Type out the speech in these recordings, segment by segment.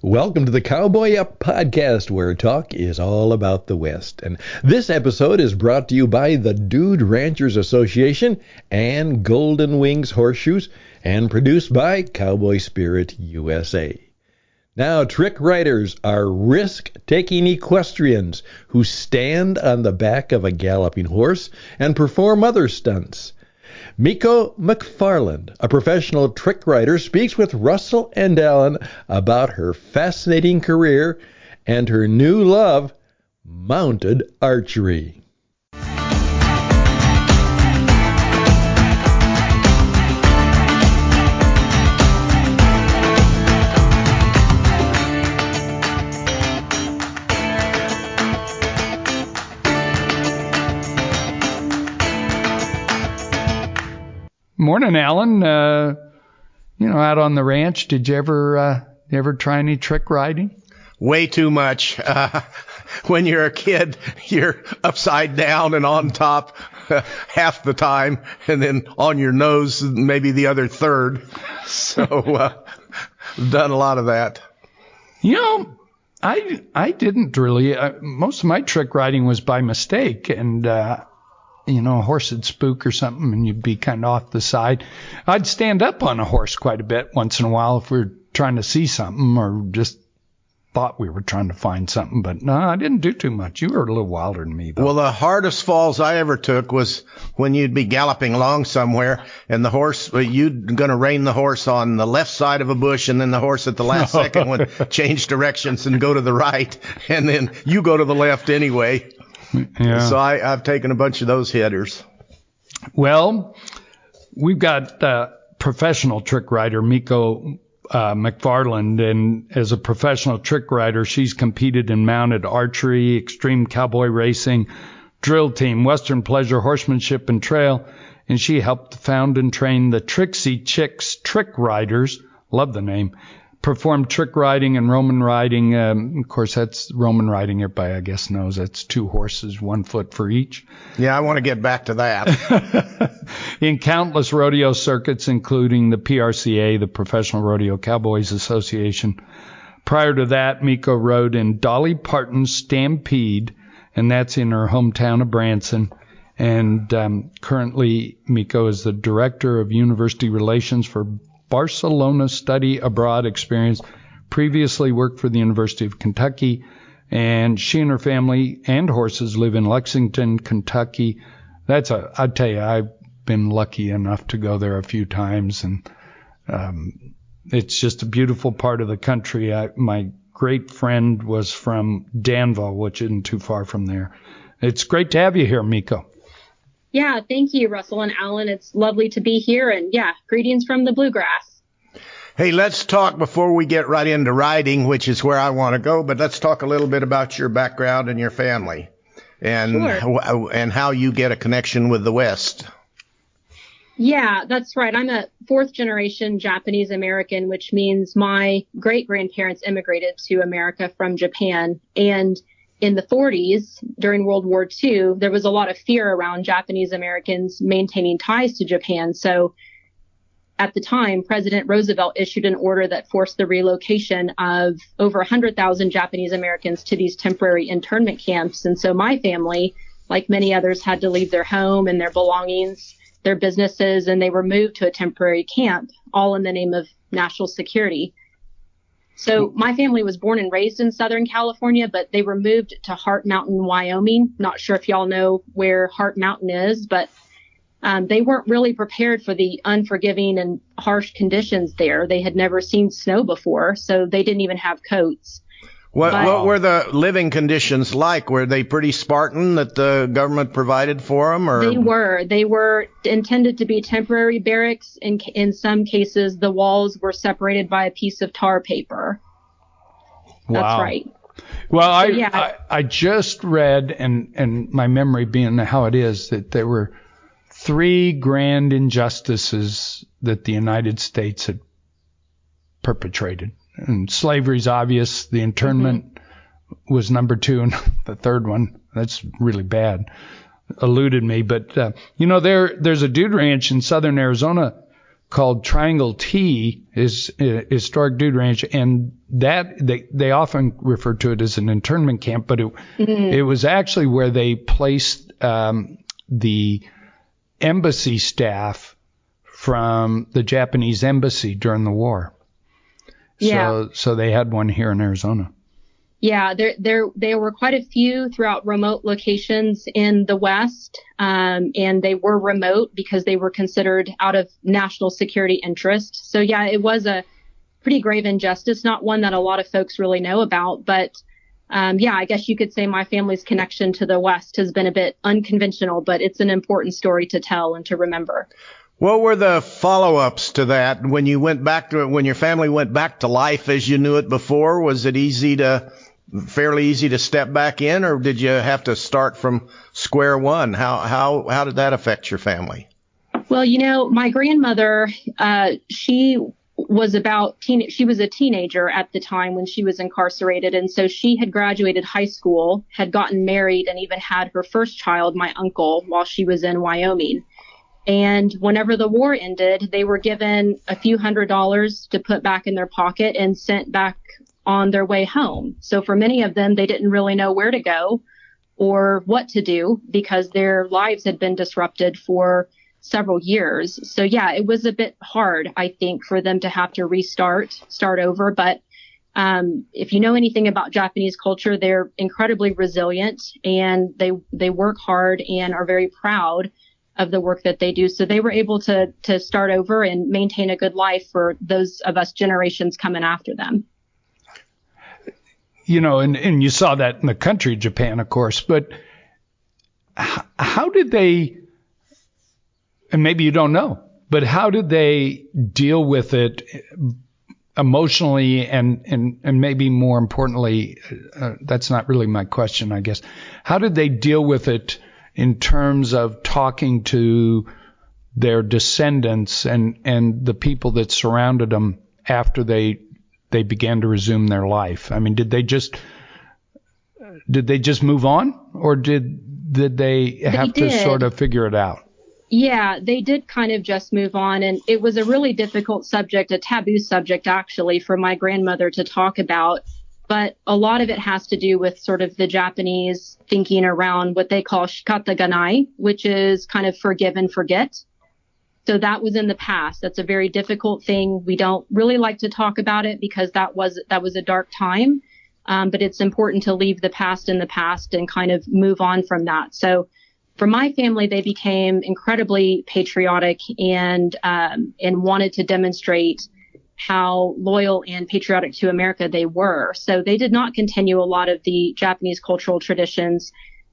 Welcome to the Cowboy Up Podcast, where talk is all about the West. And this episode is brought to you by the Dude Ranchers Association and Golden Wings Horseshoes, and produced by Cowboy Spirit USA. Now, trick riders are risk-taking equestrians who stand on the back of a galloping horse and perform other stunts. Miko McFarland, a professional trick rider, speaks with Russell and Alan about her fascinating career and her new love, mounted archery. Morning, Alan. Out on the ranch, did you ever try any trick riding? Way too much. When you're a kid, you're upside down and on top half the time, and then on your nose maybe the other third. So, done a lot of that. I didn't really. Most of my trick riding was by mistake, and a horse would spook or something, and you'd be kind of off the side. I'd stand up on a horse quite a bit once in a while if we were trying to see something or just thought we were trying to find something. But no, I didn't do too much. You were a little wilder than me, though. Well, the hardest falls I ever took was when you'd be galloping along somewhere, and the horse, you'd going to rein the horse on the left side of a bush, and then the horse at the last second would change directions and go to the right, and then you go to the left anyway. Yeah. So I've taken a bunch of those hitters. Well, we've got professional trick rider Miko McFarland, and as a professional trick rider, she's competed in mounted archery, extreme cowboy racing, drill team, western pleasure, horsemanship, and trail. And she helped found and train the Trixie Chicks Trick Riders. Love the name. Performed trick riding and Roman riding. Of course, that's Roman riding. Everybody, I guess, knows that's 2 horses, 1 foot for each. Yeah, I want to get back to that. In countless rodeo circuits, including the PRCA, the Professional Rodeo Cowboys Association. Prior to that, Miko rode in Dolly Parton's Stampede, and that's in her hometown of Branson. And currently, Miko is the Director of University Relations for Barcelona Study Abroad Experience, previously worked for the University of Kentucky, and she and her family and horses live in Lexington, Kentucky. I'd tell you, I've been lucky enough to go there a few times, and it's just a beautiful part of the country. My great friend was from Danville, which isn't too far from there. It's great to have you here, Miko. Yeah, thank you, Russell and Alan. It's lovely to be here. And yeah, greetings from the bluegrass. Hey, let's talk before we get right into riding, which is where I want to go. But let's talk a little bit about your background and your family and, sure. And how you get a connection with the West. Yeah, that's right. I'm a 4th generation Japanese American, which means my great grandparents immigrated to America from Japan. And in the 40s, during World War II, there was a lot of fear around Japanese Americans maintaining ties to Japan. So at the time, President Roosevelt issued an order that forced the relocation of over 100,000 Japanese Americans to these temporary internment camps. And so my family, like many others, had to leave their home and their belongings, their businesses, and they were moved to a temporary camp, all in the name of national security. So my family was born and raised in Southern California, but they were moved to Hart Mountain, Wyoming. Not sure if y'all know where Hart Mountain is, but they weren't really prepared for the unforgiving and harsh conditions there. They had never seen snow before, so they didn't even have coats. What were the living conditions like? Were they pretty Spartan that the government provided for them? Or? They were intended to be temporary barracks. In some cases, the walls were separated by a piece of tar paper. Wow. That's right. Well, I just read, and my memory being how it is, that there were 3 grand injustices that the United States had perpetrated. And slavery's obvious. The internment was number 2, and the third one, that's really bad, eluded me. But, there's a dude ranch in southern Arizona called Triangle T, is historic dude ranch, and that they often refer to it as an internment camp, but it was actually where they placed the embassy staff from the Japanese embassy during the war. Yeah. So they had one here in Arizona. Yeah, there were quite a few throughout remote locations in the West, and they were remote because they were considered out of national security interest. So yeah, it was a pretty grave injustice, not one that a lot of folks really know about. But yeah, I guess you could say my family's connection to the West has been a bit unconventional, but it's an important story to tell and to remember. What were the follow-ups to that when you went back to it, when your family went back to life as you knew it before? Was it fairly easy to step back in, or did you have to start from square one? How did that affect your family? Well, my grandmother, she was she was a teenager at the time when she was incarcerated. And so she had graduated high school, had gotten married, and even had her first child, my uncle, while she was in Wyoming. And whenever the war ended, they were given a few $100s to put back in their pocket and sent back on their way home. So for many of them, they didn't really know where to go or what to do because their lives had been disrupted for several years. So yeah, it was a bit hard, I think, for them to have to start over. But if you know anything about Japanese culture, they're incredibly resilient, and they work hard and are very proud of the work that they do. So they were able to start over and maintain a good life for those of us generations coming after them. And you saw that in the country, Japan, of course, but how did they, and maybe you don't know, but how did they deal with it emotionally and maybe more importantly, that's not really my question, I guess. How did they deal with it in terms of talking to their descendants and the people that surrounded them after they began to resume their life? I mean, did they just move on, or did they have to sort of figure it out? Yeah, they did kind of just move on. And it was a really difficult subject, a taboo subject, actually, for my grandmother to talk about. But a lot of it has to do with sort of the Japanese thinking around what they call shikata ganai, which is kind of forgive and forget. So that was in the past. That's a very difficult thing. We don't really like to talk about it because that was a dark time. But it's important to leave the past in the past and kind of move on from that. So for my family, they became incredibly patriotic and wanted to demonstrate how loyal and patriotic to America they were. So they did not continue a lot of the Japanese cultural traditions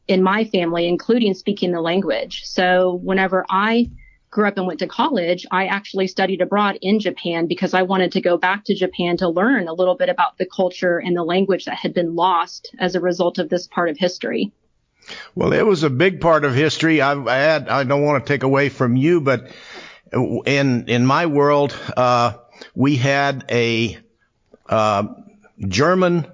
in my family, including speaking the language. So whenever I grew up and went to college, I actually studied abroad in Japan because I wanted to go back to Japan to learn a little bit about the culture and the language that had been lost as a result of this part of history. Well, it was a big part of history. I don't want to take away from you, but in my world, we had a German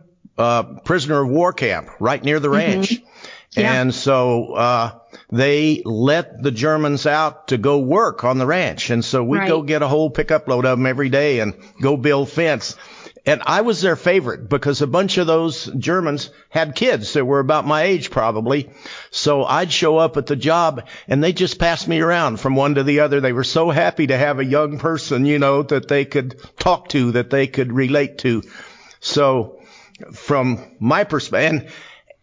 prisoner of war camp right near the ranch. Mm-hmm. Yeah. And so they let the Germans out to go work on the ranch. And so we'd go get a whole pickup load of them every day and go build fence. And I was their favorite because a bunch of those Germans had kids that were about my age probably. So I'd show up at the job and they just passed me around from one to the other. They were so happy to have a young person, that they could talk to, that they could relate to. So from my perspective,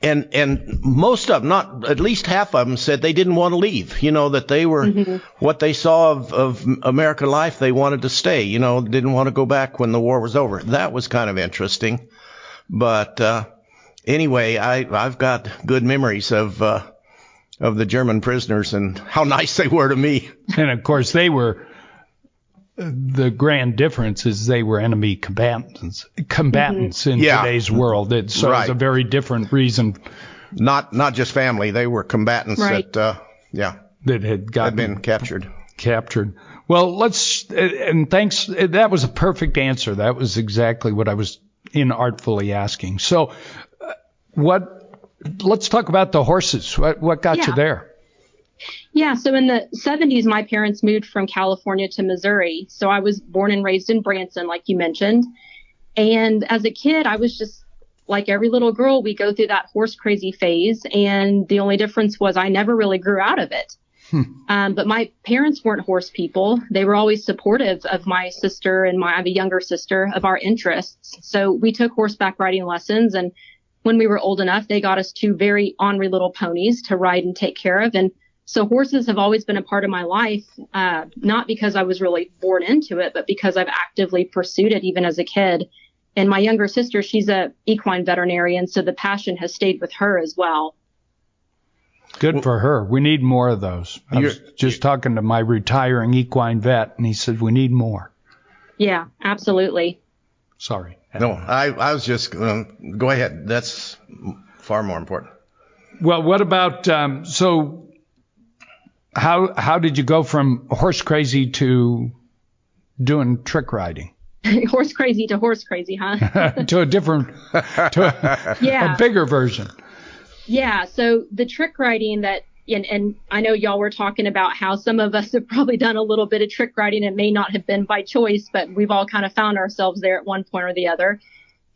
and most of them, not at least half of them, said they didn't want to leave, that they were what they saw of American life. They wanted to stay, didn't want to go back when the war was over. That was kind of interesting. But anyway, I've got good memories of the German prisoners and how nice they were to me. And of course, the grand difference is they were enemy combatants in today's world. It's a very different reason. Not just family. They were combatants that had been captured. Well, thanks. That was a perfect answer. That was exactly what I was inartfully asking. So let's talk about the horses. What got you there? Yeah, so in the 70s, my parents moved from California to Missouri. So I was born and raised in Branson, like you mentioned. And as a kid, I was just like every little girl, we go through that horse crazy phase. And the only difference was I never really grew out of it. But my parents weren't horse people. They were always supportive of my sister and I have a younger sister, of our interests. So we took horseback riding lessons. And when we were old enough, they got us 2 very ornery little ponies to ride and take care of. And so horses have always been a part of my life, not because I was really born into it, but because I've actively pursued it even as a kid. And my younger sister, she's a equine veterinarian, so the passion has stayed with her as well. Good for her. We need more of those. I was just talking to my retiring equine vet, and he said we need more. Yeah, absolutely. Sorry. No, I was just go ahead. That's far more important. Well, what about so? How did you go from horse crazy to doing trick riding? Horse crazy to horse crazy, huh? To a different, a bigger version. Yeah. So the trick riding that, and I know y'all were talking about how some of us have probably done a little bit of trick riding. It may not have been by choice, but we've all kind of found ourselves there at one point or the other.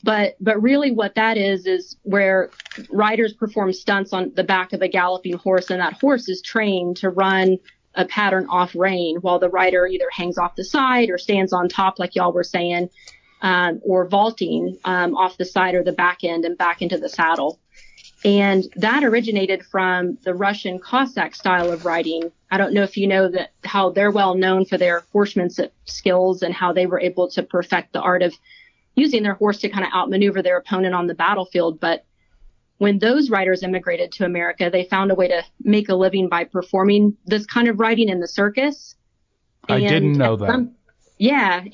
But really what that is where riders perform stunts on the back of a galloping horse, and that horse is trained to run a pattern off rein while the rider either hangs off the side or stands on top, like y'all were saying, or vaulting off the side or the back end and back into the saddle. And that originated from the Russian Cossack style of riding. I don't know if you know that how they're well known for their horsemanship skills and how they were able to perfect the art of using their horse to kind of outmaneuver their opponent on the battlefield. But when those riders immigrated to America, they found a way to make a living by performing this kind of riding in the circus. I didn't know that.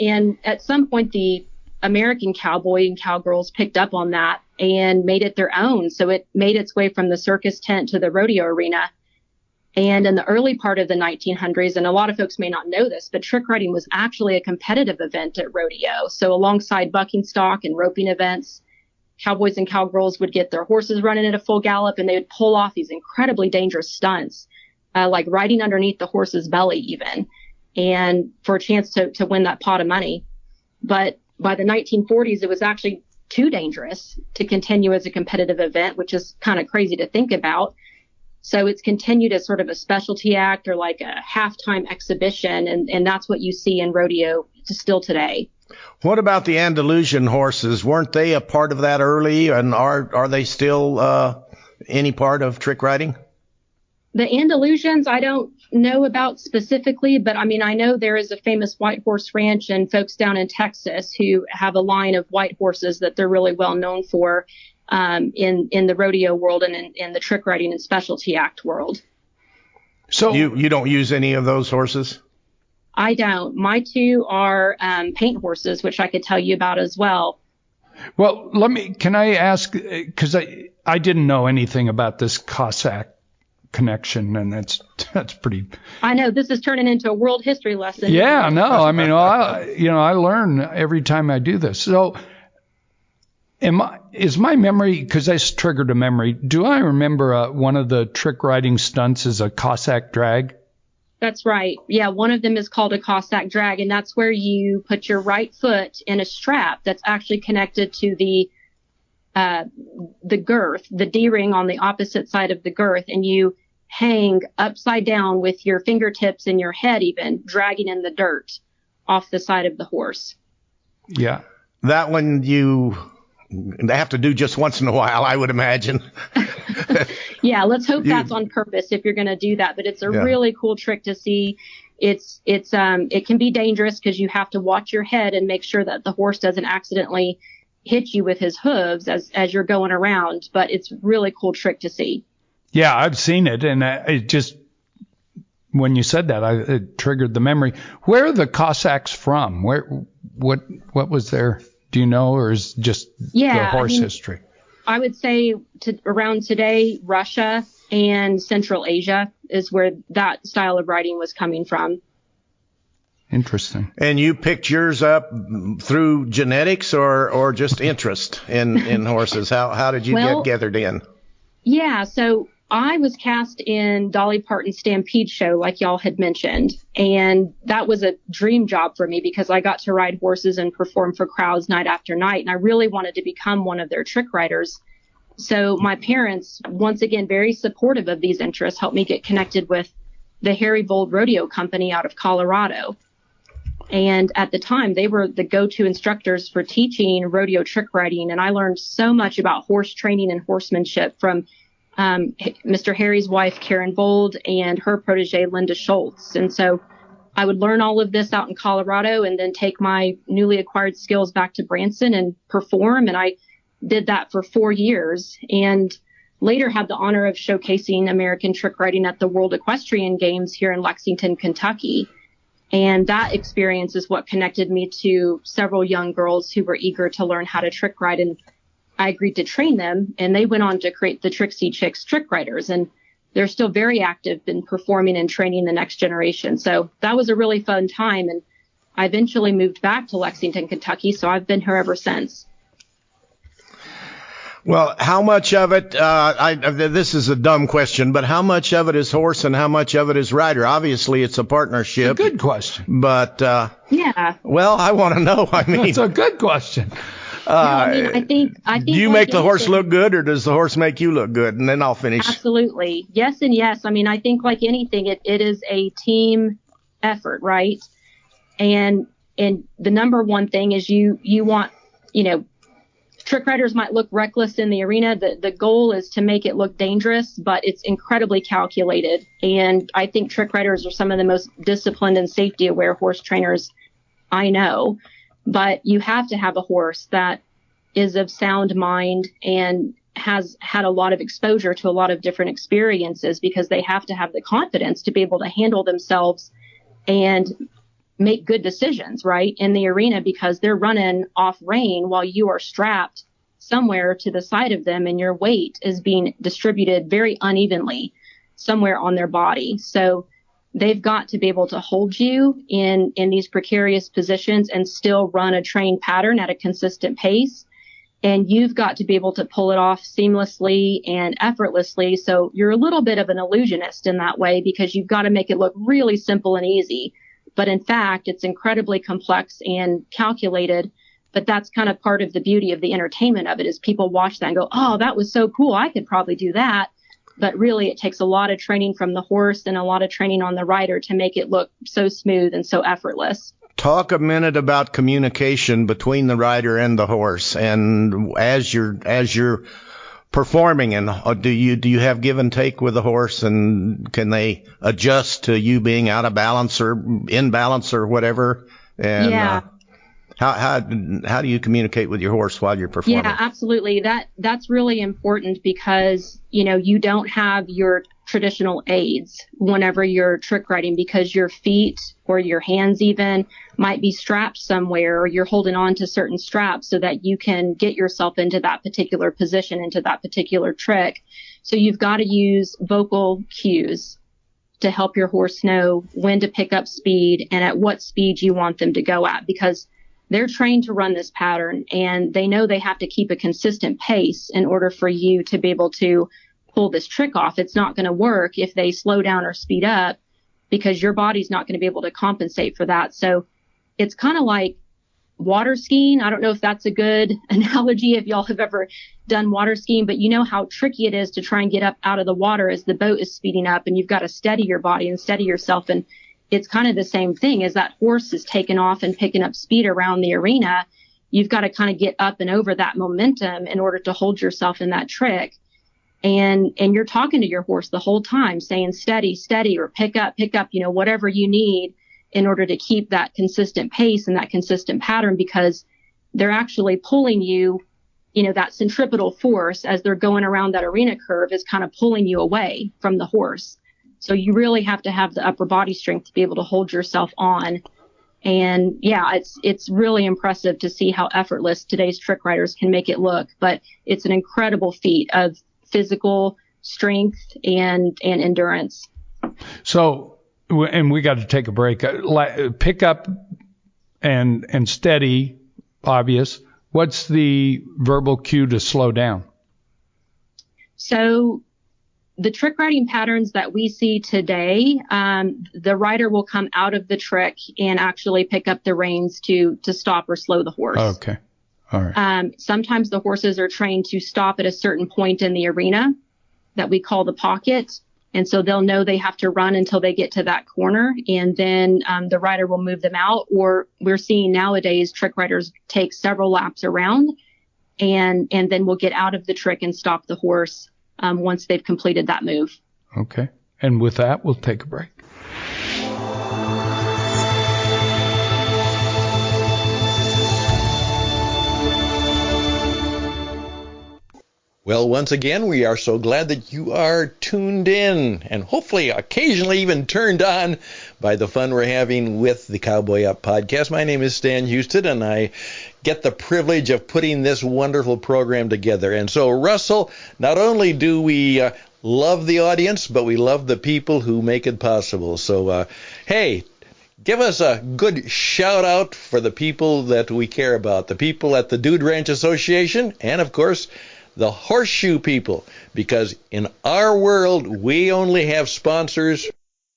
And at some point, the American cowboy and cowgirls picked up on that and made it their own. So it made its way from the circus tent to the rodeo arena. And in the early part of the 1900s, and a lot of folks may not know this, but trick riding was actually a competitive event at rodeo. So alongside bucking stock and roping events, cowboys and cowgirls would get their horses running at a full gallop, and they would pull off these incredibly dangerous stunts, like riding underneath the horse's belly even, and for a chance to win that pot of money. But by the 1940s, it was actually too dangerous to continue as a competitive event, which is kind of crazy to think about. So it's continued as sort of a specialty act or like a halftime exhibition. And that's what you see in rodeo still today. What about the Andalusian horses? Weren't they a part of that early? And are they still any part of trick riding? The Andalusians, I don't know about specifically, but I mean, I know there is a famous white horse ranch and folks down in Texas who have a line of white horses that they're really well known for in the rodeo world and in the trick riding and specialty act world. So you don't use any of those horses? I don't. My 2 are paint horses, which I could tell you about as well. Well, can I ask, because I didn't know anything about this Cossack connection, and that's pretty. I know this is turning into a world history lesson. Yeah, no, I mean, I learn every time I do this. So, is my memory, because this triggered a memory? Do I remember one of the trick riding stunts is a Cossack drag? That's right. Yeah, one of them is called a Cossack drag, and that's where you put your right foot in a strap that's actually connected to the girth, the D-ring on the opposite side of the girth, and you hang upside down with your fingertips and your head even dragging in the dirt off the side of the horse. Yeah. That one you have to do just once in a while, I would imagine. Yeah, let's hope that's on purpose if you're going to do that. But it's a really cool trick to see. It can be dangerous because you have to watch your head and make sure that the horse doesn't accidentally hit you with his hooves as you're going around. But it's a really cool trick to see. Yeah, I've seen it, and it just when you said that, it triggered the memory. Where are the Cossacks from? What was their? Do you know, or is just the horse history? I would say around today, Russia and Central Asia is where that style of riding was coming from. Interesting. And you picked yours up through genetics or just interest in horses? How did you get gathered in? Yeah, so I was cast in Dolly Parton's Stampede show, like y'all had mentioned. And that was a dream job for me because I got to ride horses and perform for crowds night after night. And I really wanted to become one of their trick riders. So my parents, once again, very supportive of these interests, helped me get connected with the Harry Vold Rodeo Company out of Colorado. And at the time, they were the go-to instructors for teaching rodeo trick riding. And I learned so much about horse training and horsemanship from Mr. Harry's wife, Karen Vold, and her protege, Linda Schultz. And so I would learn all of this out in Colorado and then take my newly acquired skills back to Branson and perform. And I did that for 4 years and later had the honor of showcasing American trick riding at the World Equestrian Games here in Lexington, Kentucky. And that experience is what connected me to several young girls who were eager to learn how to trick ride. And I agreed to train them, and they went on to create the Trixie Chicks Trick Riders. And they're still very active in performing and training the next generation. So that was a really fun time. And I eventually moved back to Lexington, Kentucky. So I've been here ever since. Well, how much of it, this is a dumb question, but how much of it is horse and how much of it is rider? Obviously, it's a partnership. It's a good question. But, yeah. Well, I want to know. I mean, it's a good question. I think do you make the horse look good, or does the horse make you look good? And then I'll finish. Absolutely. Yes and yes. I mean, I think like anything, it is a team effort, right? And the number one thing is you want, trick riders might look reckless in the arena. The goal is to make it look dangerous, but it's incredibly calculated. And I think trick riders are some of the most disciplined and safety aware horse trainers I know. But you have to have a horse that is of sound mind and has had a lot of exposure to a lot of different experiences, because they have to have the confidence to be able to handle themselves and make good decisions, right, in the arena, because they're running off rein while you are strapped somewhere to the side of them and your weight is being distributed very unevenly somewhere on their body. So they've got to be able to hold you in these precarious positions and still run a trained pattern at a consistent pace. And you've got to be able to pull it off seamlessly and effortlessly. So you're a little bit of an illusionist in that way, because you've got to make it look really simple and easy. But in fact, it's incredibly complex and calculated. But that's kind of part of the beauty of the entertainment of it, is people watch that and go, oh, that was so cool. I could probably do that. But really, it takes a lot of training from the horse and a lot of training on the rider to make it look so smooth and so effortless. Talk a minute about communication between the rider and the horse. And as you're performing, and do you have give and take with the horse, and can they adjust to you being out of balance or in balance or whatever? And yeah. How do you communicate with your horse while you're performing? Yeah, absolutely. That's really important, because, you don't have your traditional aids whenever you're trick riding, because your feet or your hands even might be strapped somewhere, or you're holding on to certain straps so that you can get yourself into that particular position, into that particular trick. So you've got to use vocal cues to help your horse know when to pick up speed and at what speed you want them to go at, because they're trained to run this pattern and they know they have to keep a consistent pace in order for you to be able to pull this trick off. It's not going to work if they slow down or speed up, because your body's not going to be able to compensate for that. So it's kind of like water skiing. I don't know if that's a good analogy if y'all have ever done water skiing, but you know how tricky it is to try and get up out of the water as the boat is speeding up, and you've got to steady your body and steady yourself. And it's kind of the same thing. As that horse is taking off and picking up speed around the arena, you've got to kind of get up and over that momentum in order to hold yourself in that trick. And you're talking to your horse the whole time, saying steady, steady, or pick up, whatever you need in order to keep that consistent pace and that consistent pattern, because they're actually pulling you, that centripetal force as they're going around that arena curve is kind of pulling you away from the horse. So you really have to have the upper body strength to be able to hold yourself on. And yeah, it's really impressive to see how effortless today's trick riders can make it look, but it's an incredible feat of physical strength and endurance. So, and we got to take a break. Pick up and steady, obvious. What's the verbal cue to slow down? So the trick riding patterns that we see today, the rider will come out of the trick and actually pick up the reins to stop or slow the horse. Okay. All right. Sometimes the horses are trained to stop at a certain point in the arena that we call the pocket. And so they'll know they have to run until they get to that corner, and then the rider will move them out. Or we're seeing nowadays trick riders take several laps around and then we'll get out of the trick and stop the horse once they've completed that move. Okay. And with that, we'll take a break. Well, once again, we are so glad that you are tuned in and hopefully occasionally even turned on by the fun we're having with the Cowboy Up podcast. My name is Stan Houston, and I get the privilege of putting this wonderful program together. And so, Russell, not only do we love the audience, but we love the people who make it possible. So, hey, give us a good shout out for the people that we care about, the people at the Dude Ranch Association, and of course, the horseshoe people, because in our world, we only have sponsors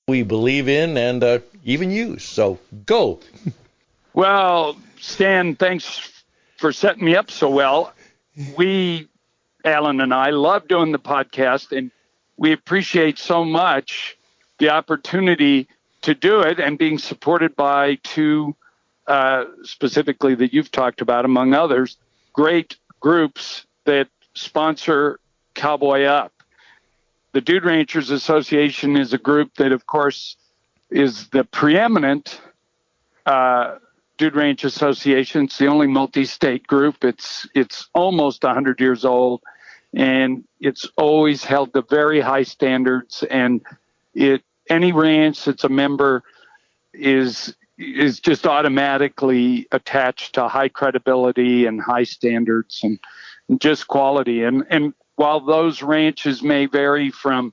we believe in and even use. So go. Well, Stan, thanks for setting me up so well. We, Alan and I, love doing the podcast, and we appreciate so much the opportunity to do it and being supported by two, specifically that you've talked about, among others, great groups that sponsor Cowboy Up. The Dude Ranchers Association is a group that, of course, is the preeminent Dude Ranch Association. It's the only multi-state group. It's almost 100 years old, and it's always held to very high standards. And any ranch that's a member is just automatically attached to high credibility and high standards and just quality. And while those ranches may vary from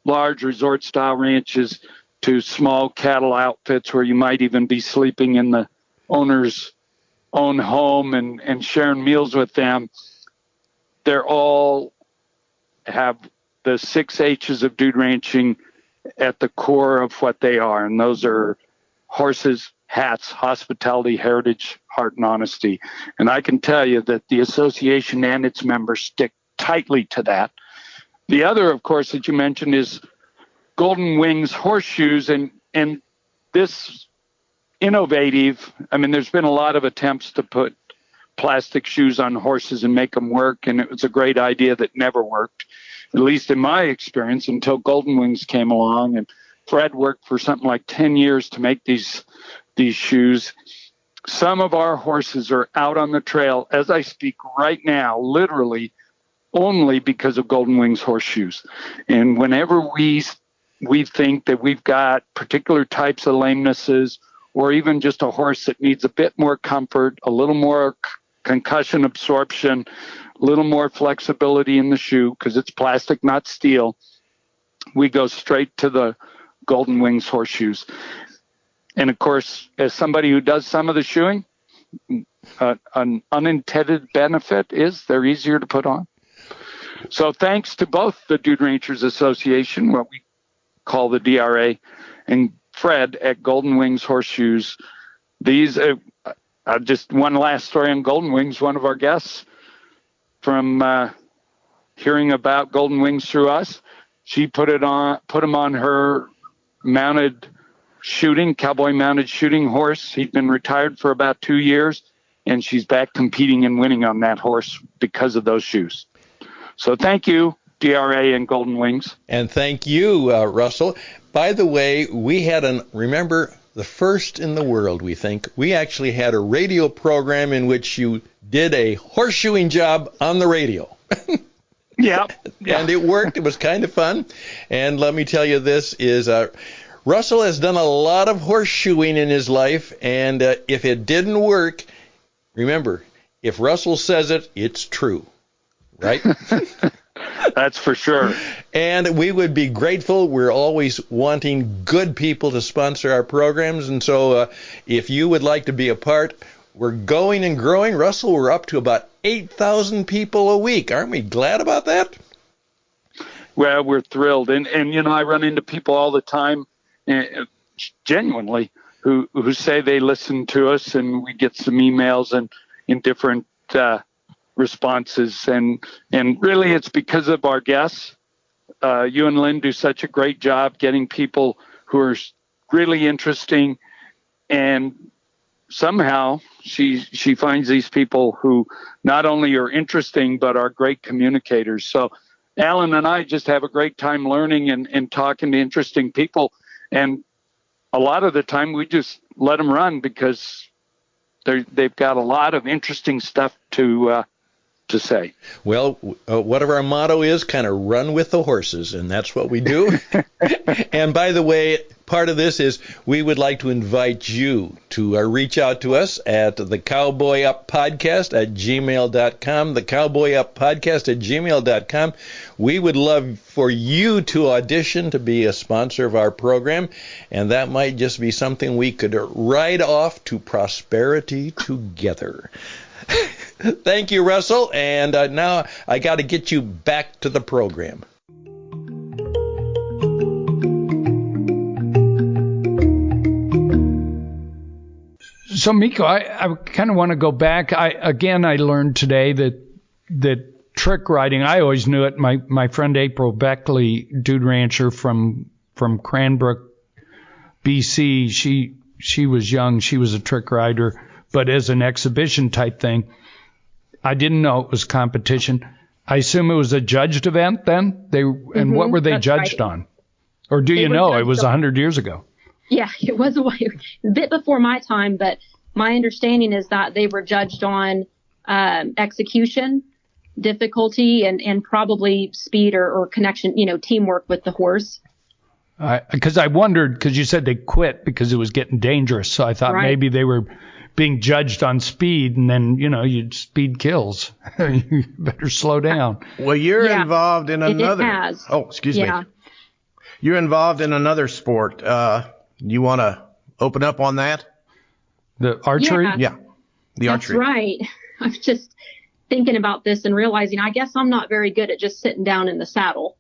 large resort style ranches to small cattle outfits where you might even be sleeping in the owner's own home and sharing meals with them, they're all have the 6 H's of dude ranching at the core of what they are. And those are horses, hats, hospitality, heritage, heart, and honesty. And I can tell you that the association and its members stick tightly to that. The other, of course, that you mentioned is Golden Wings horseshoes. And this innovative, I mean, there's been a lot of attempts to put plastic shoes on horses and make them work. And it was a great idea that never worked, at least in my experience, until Golden Wings came along. And Fred worked for something like 10 years to make these shoes. Some of our horses are out on the trail as I speak right now, literally only because of Golden Wings horseshoes. And whenever we think that we've got particular types of lamenesses, or even just a horse that needs a bit more comfort, a little more concussion absorption, a little more flexibility in the shoe, because it's plastic, not steel, we go straight to the Golden Wings horseshoes. And of course, as somebody who does some of the shoeing, an unintended benefit is they're easier to put on. So thanks to both the Dude Ranchers Association, what we call the DRA, and Fred at Golden Wings horseshoes. These just one last story on Golden Wings. One of our guests, from hearing about Golden Wings through us, she put them on her cowboy mounted shooting horse. He'd been retired for about 2 years, and she's back competing and winning on that horse because of those shoes. So thank you, DRA and Golden Wings. And thank you, Russell. By the way, we had remember, the first in the world, we think. We actually had a radio program in which you did a horseshoeing job on the radio. Yeah. And it worked. It was kind of fun. And let me tell you, this is Russell has done a lot of horseshoeing in his life, and if it didn't work, remember, if Russell says it, it's true, right? That's for sure. And we would be grateful. We're always wanting good people to sponsor our programs, and so if you would like to be a part, we're going and growing. Russell, we're up to about 8,000 people a week. Aren't we glad about that? well, we're thrilled. And I run into people all the time, genuinely, who say they listen to us, and we get some emails and in different responses. And really it's because of our guests. You and Lynn do such a great job getting people who are really interesting, and somehow she finds these people who not only are interesting but are great communicators. So Alan and I just have a great time learning and talking to interesting people, and a lot of the time we just let them run because they've got a lot of interesting stuff to say. Well, what our motto is, kind of run with the horses, and that's what we do. And by the way, part of this is we would like to invite you to reach out to us at the Cowboy Up Podcast at gmail.com, the Cowboy Up Podcast at gmail.com. We would love for you to audition to be a sponsor of our program, and that might just be something we could ride off to prosperity together. Thank you, Russell. And now I got to get you back to the program. So, Miko, I kind of want to go back. I learned today that trick riding, I always knew it. My friend April Beckley, dude rancher from Cranbrook, BC, she was young. She was a trick rider. But as an exhibition type thing, I didn't know it was competition. I assume it was a judged event then? And what were they judged on? Or do you know? It was 100 years ago. Yeah, it was a bit before my time, but my understanding is that they were judged on execution, difficulty, and probably speed or connection, teamwork with the horse. Because I wondered, because you said they quit because it was getting dangerous. So I thought maybe they were being judged on speed, and then, speed kills. You better slow down. Well, you're involved in another. It has. Oh, excuse me. You're involved in another sport. You want to open up on that? The archery? Yeah. The archery. That's right. I was just thinking about this and realizing I guess I'm not very good at just sitting down in the saddle.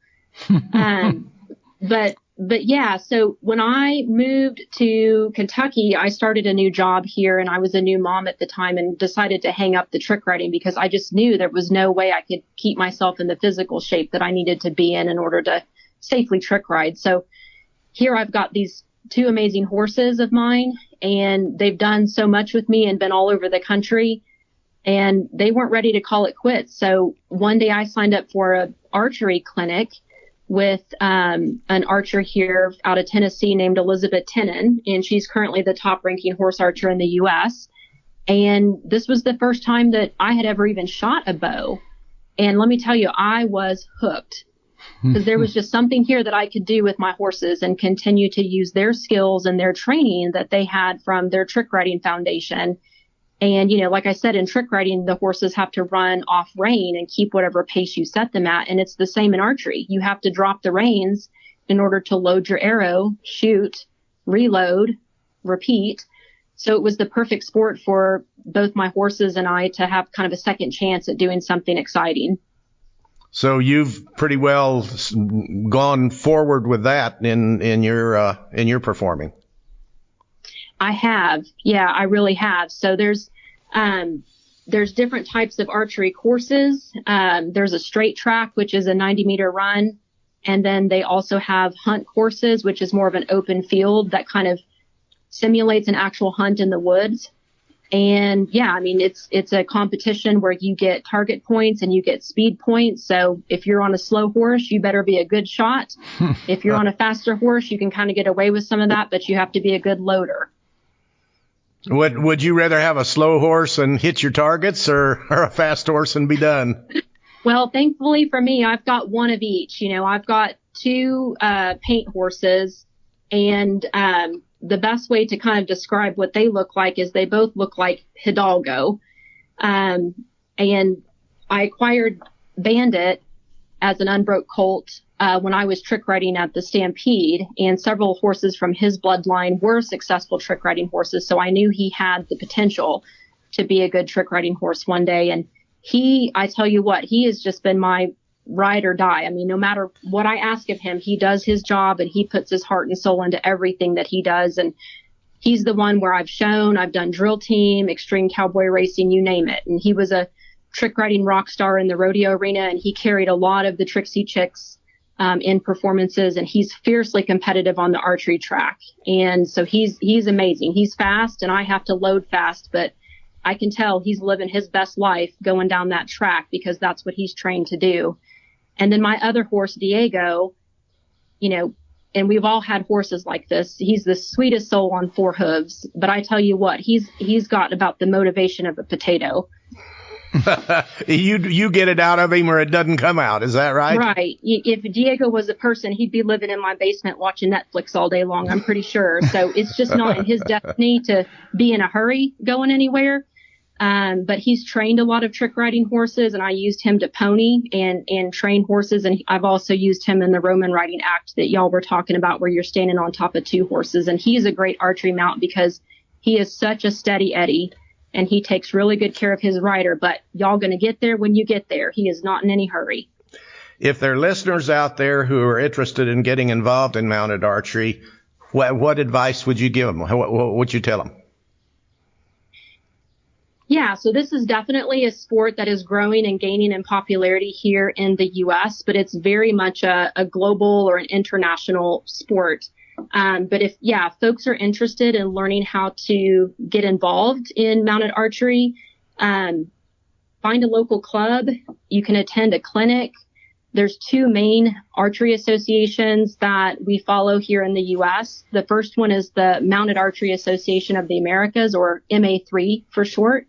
But yeah, so when I moved to Kentucky, I started a new job here, and I was a new mom at the time and decided to hang up the trick riding because I just knew there was no way I could keep myself in the physical shape that I needed to be in order to safely trick ride. So here I've got these two amazing horses of mine, and they've done so much with me and been all over the country, and they weren't ready to call it quits. So one day I signed up for an archery clinic with an archer here out of Tennessee named Elizabeth Tennant, and she's currently the top ranking horse archer in the U.S. And this was the first time that I had ever even shot a bow. And let me tell you, I was hooked because there was just something here that I could do with my horses and continue to use their skills and their training that they had from their trick riding foundation. And, like I said, in trick riding, the horses have to run off rein and keep whatever pace you set them at. And it's the same in archery. You have to drop the reins in order to load your arrow, shoot, reload, repeat. So it was the perfect sport for both my horses and I to have kind of a second chance at doing something exciting. So you've pretty well gone forward with that in your performing. I have. Yeah, I really have. So there's different types of archery courses. There's a straight track, which is a 90-meter run. And then they also have hunt courses, which is more of an open field that kind of simulates an actual hunt in the woods. And yeah, I mean, it's a competition where you get target points and you get speed points. So if you're on a slow horse, you better be a good shot. If you're on a faster horse, you can kind of get away with some of that, but you have to be a good loader. Would you rather have a slow horse and hit your targets or a fast horse and be done? Well, thankfully for me, I've got one of each. I've got two paint horses, and the best way to kind of describe what they look like is they both look like Hidalgo. And I acquired Bandit as an unbroke colt when I was trick riding at the Stampede, and several horses from his bloodline were successful trick riding horses. So I knew he had the potential to be a good trick riding horse one day. And I tell you what, he has just been my ride or die. I mean, no matter what I ask of him, he does his job and he puts his heart and soul into everything that he does. And he's the one where I've done drill team, extreme cowboy racing, you name it. And he was a trick riding rock star in the rodeo arena, and he carried a lot of the Trixie Chicks in performances, and he's fiercely competitive on the archery track. And so he's amazing. He's fast, and I have to load fast, but I can tell he's living his best life going down that track because that's what he's trained to do. And then my other horse, Diego, and we've all had horses like this. He's the sweetest soul on four hooves, but I tell you what, he's got about the motivation of a potato. You get it out of him or it doesn't come out. Is that right? Right. If Diego was a person, he'd be living in my basement watching Netflix all day long, I'm pretty sure. So it's just not in his destiny to be in a hurry going anywhere. But he's trained a lot of trick riding horses, and I used him to pony and train horses. And I've also used him in the Roman riding act that y'all were talking about, where you're standing on top of two horses. And he's a great archery mount because he is such a steady Eddie. And he takes really good care of his rider, but y'all going to get there when you get there. He is not in any hurry. If there are listeners out there who are interested in getting involved in mounted archery, what advice would you give them? What would you tell them? Yeah, so this is definitely a sport that is growing and gaining in popularity here in the U.S., but it's very much a global or an international sport. But if folks are interested in learning how to get involved in mounted archery, find a local club. You can attend a clinic. There's two main archery associations that we follow here in the U.S. The first one is the Mounted Archery Association of the Americas, or MA3 for short.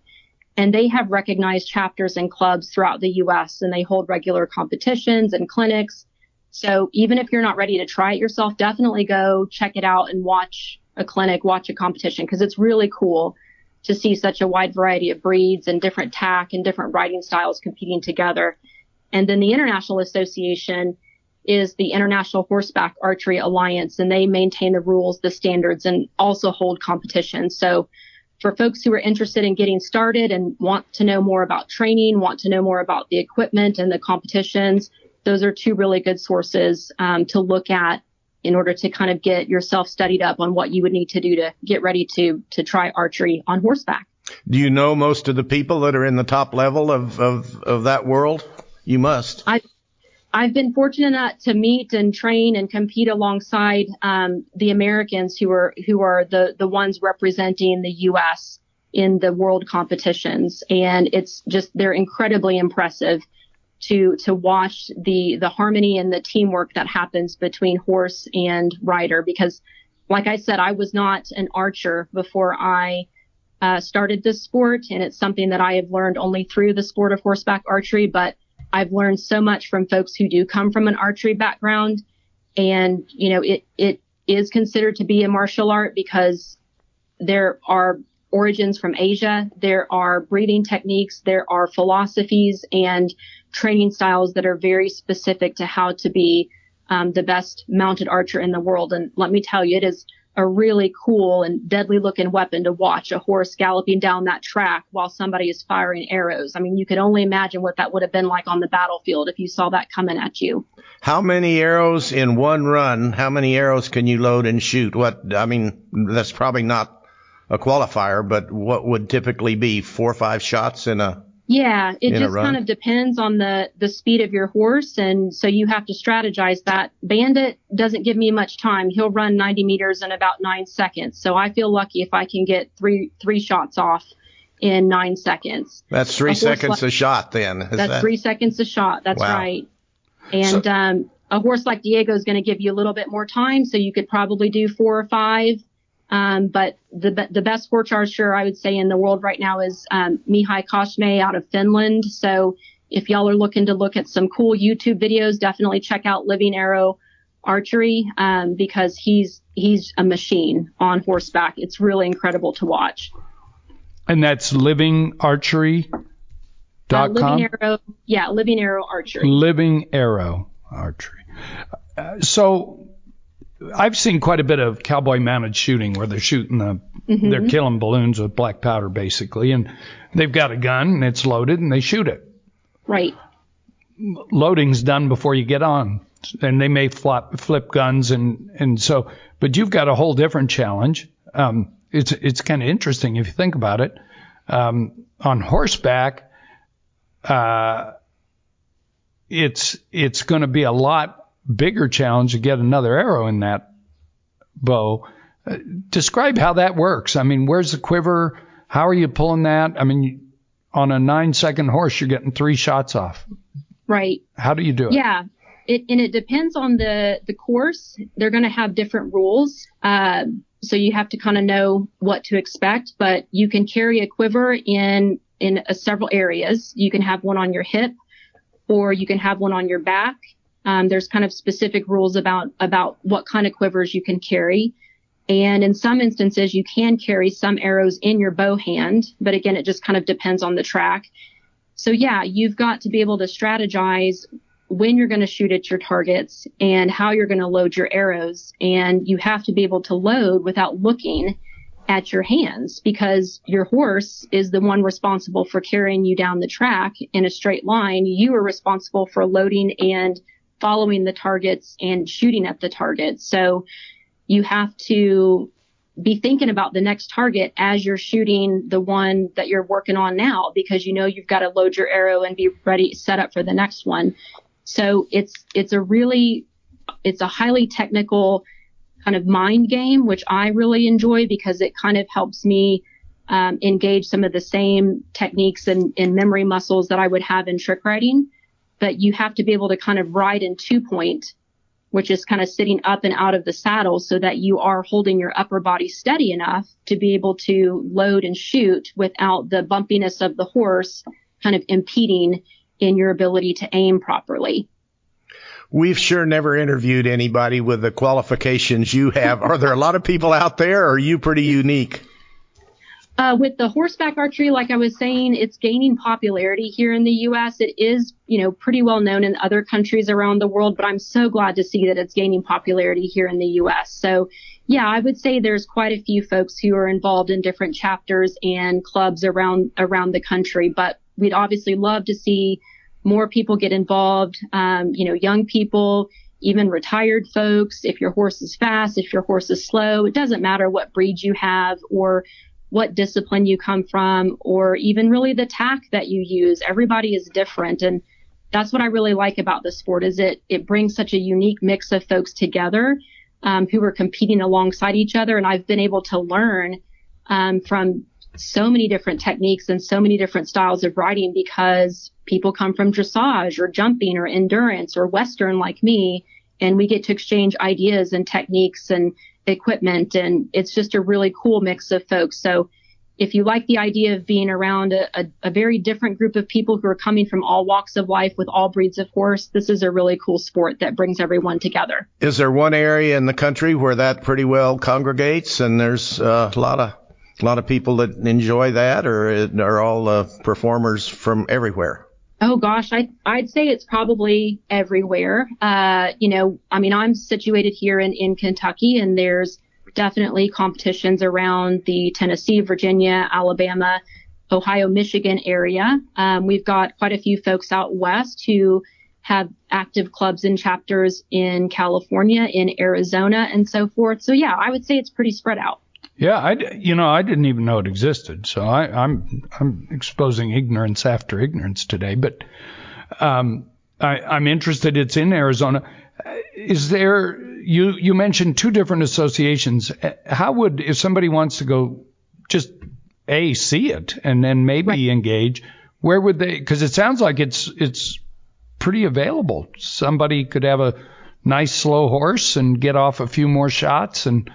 And they have recognized chapters and clubs throughout the U.S., and they hold regular competitions and clinics. So even if you're not ready to try it yourself, definitely go check it out and watch a clinic, watch a competition, because it's really cool to see such a wide variety of breeds and different tack and different riding styles competing together. And then the International Association is the International Horseback Archery Alliance, and they maintain the rules, the standards, and also hold competitions. So for folks who are interested in getting started and want to know more about training, want to know more about the equipment and the competitions, those are two really good sources to look at in order to kind of get yourself studied up on what you would need to do to get ready to try archery on horseback. Do you know most of the people that are in the top level of that world? You must. I've been fortunate enough to meet and train and compete alongside the Americans who are the ones representing the U.S. in the world competitions, and it's just they're incredibly impressive to watch the harmony and the teamwork that happens between horse and rider. Because, like I said, I was not an archer before I started this sport, and it's something that I have learned only through the sport of horseback archery. But I've learned so much from folks who do come from an archery background, and it is considered to be a martial art because there are origins from Asia, there are breeding techniques, there are philosophies and training styles that are very specific to how to be the best mounted archer in the world. And let me tell you, it is a really cool and deadly looking weapon to watch a horse galloping down that track while somebody is firing arrows. I mean, you could only imagine what that would have been like on the battlefield if you saw that coming at you. How many arrows in one run? How many arrows can you load and shoot? That's probably not a qualifier, but what would typically be 4 or 5 shots in a Yeah, it just kind of depends on the speed of your horse. And so you have to strategize that. Bandit doesn't give me much time. He'll run 90 meters in about 9 seconds. So I feel lucky if I can get three shots off in 9 seconds. That's 3 seconds a shot then. That's 3 seconds a shot. That's wow. Right. And a horse like Diego is going to give you a little bit more time. So you could probably do 4 or 5. But the best horse archer I would say in the world right now is Mihai Koshme out of Finland. So if y'all are looking to look at some cool YouTube videos, definitely check out Living Arrow Archery because he's a machine on horseback. It's really incredible to watch. And that's livingarchery.com? Living Arrow Archery. Living Arrow Archery. So I've seen quite a bit of cowboy mounted shooting where they're shooting they're killing balloons with black powder basically, and they've got a gun and it's loaded and they shoot it. Right. loading's done before you get on, and they may flip guns, and so. But you've got a whole different challenge. It's kind of interesting if you think about it. On horseback, it's going to be a lot bigger challenge to get another arrow in that bow. Describe how that works. I mean, where's the quiver? How are you pulling that? I mean, on a 9-second horse, you're getting 3 shots off. Right. How do you do it? Yeah. It depends on the course. They're going to have different rules. So you have to kind of know what to expect, but you can carry a quiver in several areas. You can have one on your hip, or you can have one on your back. There's kind of specific rules about what kind of quivers you can carry. And in some instances, you can carry some arrows in your bow hand, but again, it just kind of depends on the track. So yeah, you've got to be able to strategize when you're going to shoot at your targets and how you're going to load your arrows. And you have to be able to load without looking at your hands, because your horse is the one responsible for carrying you down the track in a straight line. You are responsible for loading and following the targets and shooting at the targets. So you have to be thinking about the next target as you're shooting the one that you're working on now, because you know you've got to load your arrow and be ready, set up for the next one. So it's a highly technical kind of mind game, which I really enjoy, because it kind of helps me engage some of the same techniques and memory muscles that I would have in trick riding. But you have to be able to kind of ride in 2-point, which is kind of sitting up and out of the saddle, so that you are holding your upper body steady enough to be able to load and shoot without the bumpiness of the horse kind of impeding in your ability to aim properly. We've sure never interviewed anybody with the qualifications you have. Are there a lot of people out there, or are you pretty unique? With the horseback archery, like I was saying, it's gaining popularity here in the U.S. It is, pretty well known in other countries around the world, but I'm so glad to see that it's gaining popularity here in the U.S. So, yeah, I would say there's quite a few folks who are involved in different chapters and clubs around the country, but we'd obviously love to see more people get involved, young people, even retired folks. If your horse is fast, if your horse is slow, it doesn't matter what breed you have or what discipline you come from, or even really the tack that you use. Everybody is different. And that's what I really like about the sport, is it brings such a unique mix of folks together who are competing alongside each other. And I've been able to learn from so many different techniques and so many different styles of riding, because people come from dressage or jumping or endurance or Western like me, and we get to exchange ideas and techniques and equipment, and it's just a really cool mix of folks. So if you like the idea of being around a very different group of people who are coming from all walks of life with all breeds of horse, this is a really cool sport that brings everyone together. Is there one area in the country where that pretty well congregates, and there's a lot of people that enjoy that, or are all performers from everywhere? Oh gosh, I'd say it's probably everywhere. I'm situated here in Kentucky, and there's definitely competitions around the Tennessee, Virginia, Alabama, Ohio, Michigan area. We've got quite a few folks out west who have active clubs and chapters in California, in Arizona, and so forth. So yeah, I would say it's pretty spread out. Yeah, I didn't even know it existed, so I'm exposing ignorance after ignorance today. But I'm interested. It's in Arizona. Is there? You mentioned 2 different associations. How would, if somebody wants to go, just see it and then maybe engage? Where would they? Because it sounds like it's pretty available. Somebody could have a nice slow horse and get off a few more shots, and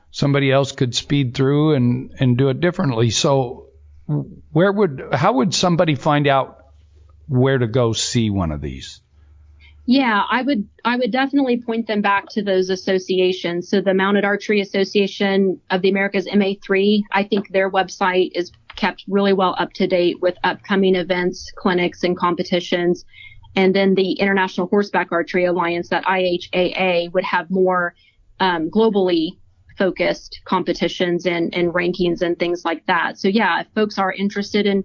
somebody else could speed through and do it differently. So how would somebody find out where to go see one of these? Yeah, I would definitely point them back to those associations. So the Mounted Archery Association of the Americas, MA3, I think their website is kept really well up to date with upcoming events, clinics, and competitions. And then the International Horseback Archery Alliance, that IHAA, would have more globally focused competitions and rankings and things like that. So yeah, if folks are interested in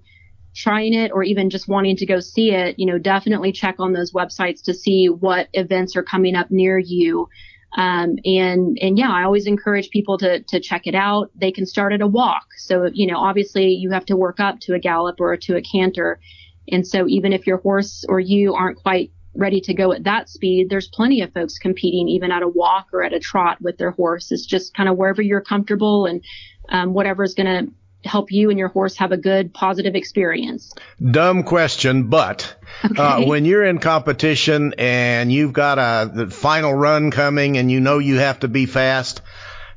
trying it or even just wanting to go see it, definitely check on those websites to see what events are coming up near you. And yeah, I always encourage people to check it out. They can start at a walk. So, obviously you have to work up to a gallop or to a canter. And so even if your horse or you aren't quite ready to go at that speed, there's plenty of folks competing even at a walk or at a trot with their horse. It's just kind of wherever you're comfortable and whatever is going to help you and your horse have a good, positive experience. Dumb question, but when you're in competition and you've got the final run coming and you have to be fast,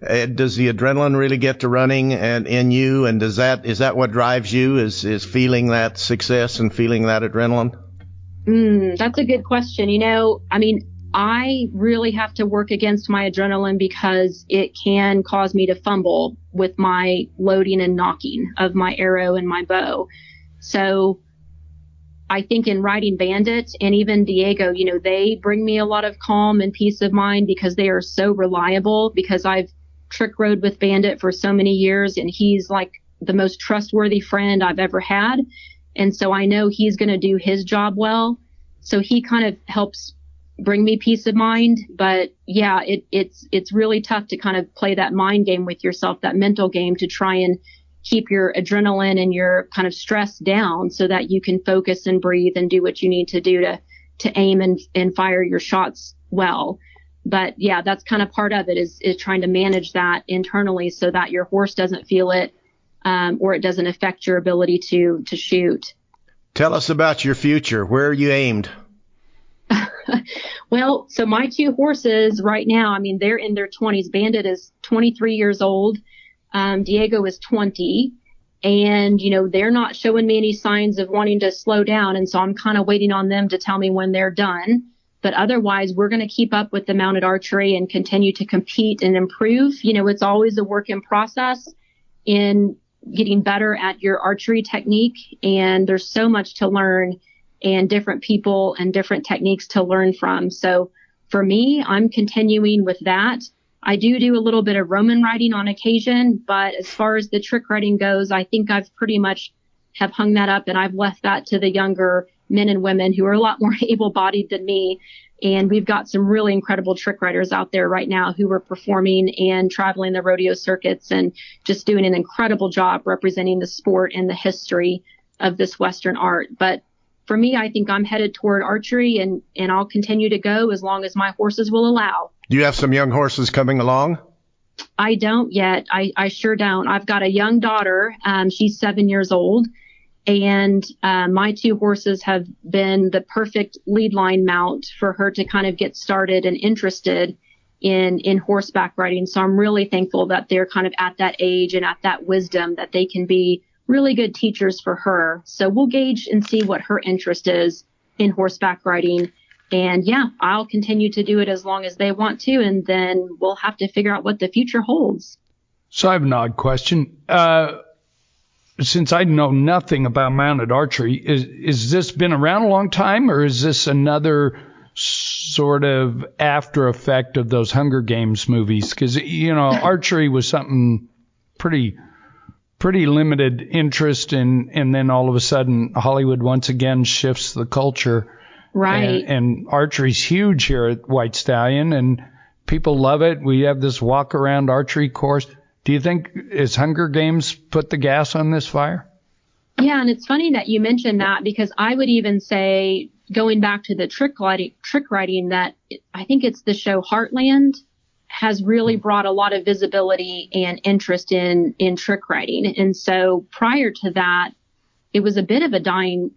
does the adrenaline really get to running and in you? And is that what drives you? Is feeling that success and feeling that adrenaline? That's a good question. I really have to work against my adrenaline because it can cause me to fumble with my loading and nocking of my arrow and my bow. So I think in riding Bandit and even Diego, they bring me a lot of calm and peace of mind because they are so reliable, because I've trick rode with Bandit for so many years and he's like the most trustworthy friend I've ever had. And so I know he's going to do his job well. So he kind of helps bring me peace of mind. But yeah, it's really tough to kind of play that mind game with yourself, that mental game, to try and keep your adrenaline and your kind of stress down so that you can focus and breathe and do what you need to do to aim and fire your shots well. But yeah, that's kind of part of it is trying to manage that internally so that your horse doesn't feel it, or it doesn't affect your ability to shoot. Tell us about your future. Where are you aimed? Well, so my two horses right now, they're in their 20s. Bandit is 23 years old. Diego is 20. And, they're not showing me any signs of wanting to slow down. And so I'm kind of waiting on them to tell me when they're done. But otherwise, we're going to keep up with the mounted archery and continue to compete and improve. It's always a work in process in getting better at your archery technique. And there's so much to learn and different people and different techniques to learn from. So for me, I'm continuing with that. I do a little bit of Roman riding on occasion, but as far as the trick riding goes, I think I've pretty much have hung that up and I've left that to the younger men and women who are a lot more able-bodied than me. And we've got some really incredible trick riders out there right now who are performing and traveling the rodeo circuits and just doing an incredible job representing the sport and the history of this Western art. But for me, I think I'm headed toward archery and I'll continue to go as long as my horses will allow. Do you have some young horses coming along? I don't yet. I sure don't. I've got a young daughter. She's 7 years old. And my two horses have been the perfect lead line mount for her to kind of get started and interested in horseback riding. So I'm really thankful that they're kind of at that age and at that wisdom that they can be really good teachers for her. So we'll gauge and see what her interest is in horseback riding. And yeah, I'll continue to do it as long as they want to. And then we'll have to figure out what the future holds. So I have an odd question. Since I know nothing about mounted archery, is this been around a long time, or is this another sort of after effect of those Hunger Games movies? Because, archery was something pretty limited interest in, and then all of a sudden Hollywood once again shifts the culture. Right. And archery's huge here at White Stallion, and people love it. We have this walk around archery course. Do you think is Hunger Games put the gas on this fire? Yeah, and it's funny that you mentioned that, because I would even say, going back to the trick riding, that I think it's the show Heartland has really brought a lot of visibility and interest in trick riding. And so prior to that, it was a bit of a dying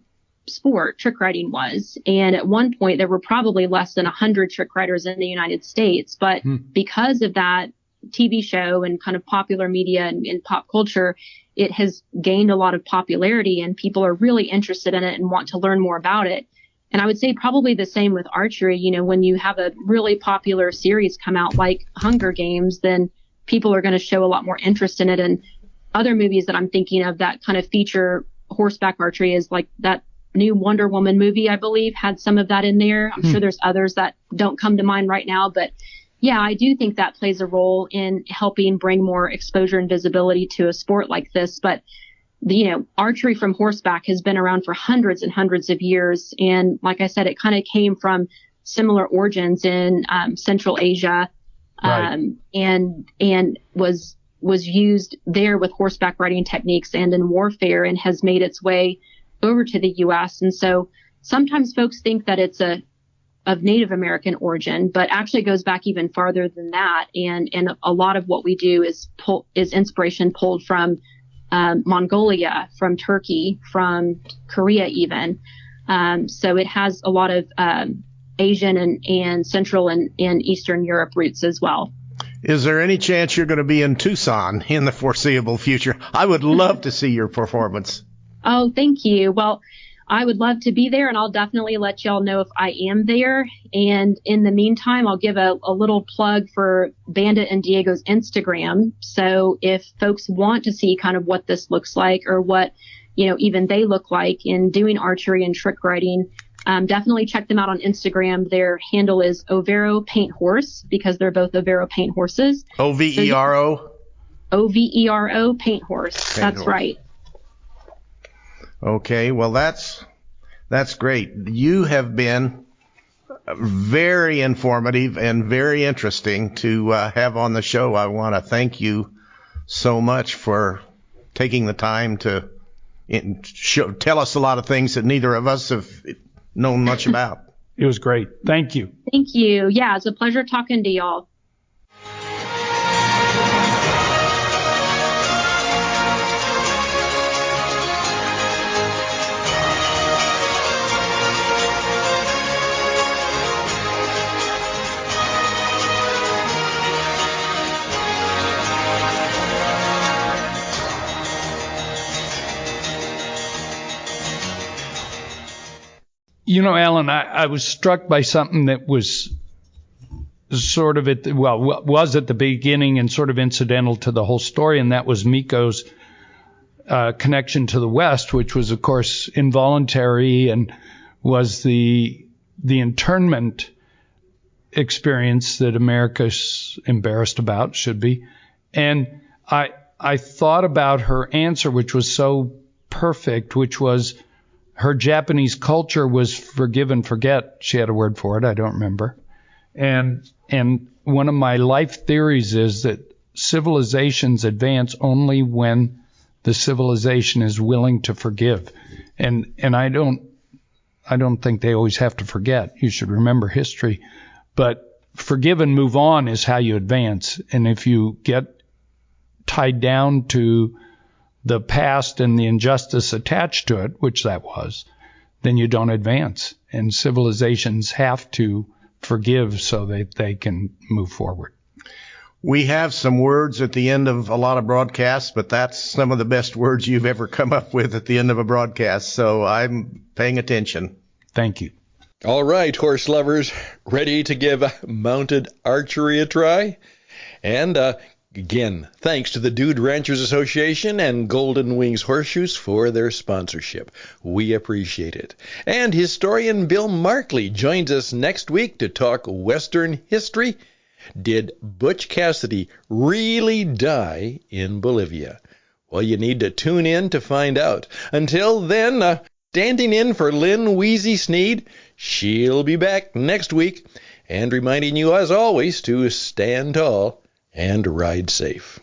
sport, trick riding was. And at one point, there were probably less than 100 trick riders in the United States. But because of that TV show and kind of popular media and pop culture, it has gained a lot of popularity and people are really interested in it and want to learn more about it. And I would say probably the same with archery. When you have a really popular series come out like Hunger Games, then people are going to show a lot more interest in it. And other movies that I'm thinking of that kind of feature horseback archery is like that new Wonder Woman movie, I believe, had some of that in there. I'm sure there's others that don't come to mind right now, but yeah, I do think that plays a role in helping bring more exposure and visibility to a sport like this. But archery from horseback has been around for hundreds and hundreds of years. And like I said, it kind of came from similar origins in Central Asia, Right. and was used there with horseback riding techniques and in warfare, and has made its way over to the U.S. And so sometimes folks think that it's of Native American origin, but actually goes back even farther than that. And a lot of what we do is inspiration pulled from Mongolia, from Turkey, from Korea even. So it has a lot of Asian and Central and Eastern Europe roots as well. Is there any chance you're going to be in Tucson in the foreseeable future? I would love to see your performance. Oh, thank you. Well, I would love to be there, and I'll definitely let y'all know if I am there. And in the meantime, I'll give a little plug for Bandit and Diego's Instagram. So if folks want to see kind of what this looks like, or what, even they look like in doing archery and trick riding, definitely check them out on Instagram. Their handle is Overo Paint Horse, because they're both Overo Paint Horses. Overo? Overo Paint Horse. That's right. Okay, well, that's great. You have been very informative and very interesting to have on the show. I want to thank you so much for taking the time to tell us a lot of things that neither of us have known much about. It was great. Thank you. Thank you. Yeah, it's a pleasure talking to y'all. Alan, I was struck by something that was sort of was at the beginning and sort of incidental to the whole story, and that was Miko's connection to the West, which was, of course, involuntary, and was the internment experience that America's embarrassed about, should be. And I thought about her answer, which was so perfect, which was, her Japanese culture was forgive and forget. She had a word for it. I don't remember. And one of my life theories is that civilizations advance only when the civilization is willing to forgive. And I don't think they always have to forget. You should remember history. But forgive and move on is how you advance. And if you get tied down to the past and the injustice attached to it, which that was, then you don't advance. And civilizations have to forgive so that they can move forward. We have some words at the end of a lot of broadcasts, but that's some of the best words you've ever come up with at the end of a broadcast. So I'm paying attention. Thank you. All right, horse lovers, ready to give mounted archery a try? And again, thanks to the Dude Ranchers Association and Golden Wings Horseshoes for their sponsorship. We appreciate it. And historian Bill Markley joins us next week to talk Western history. Did Butch Cassidy really die in Bolivia? Well, you need to tune in to find out. Until then, standing in for Lynn Wheezy Sneed, she'll be back next week, and reminding you, as always, to stand tall and ride safe.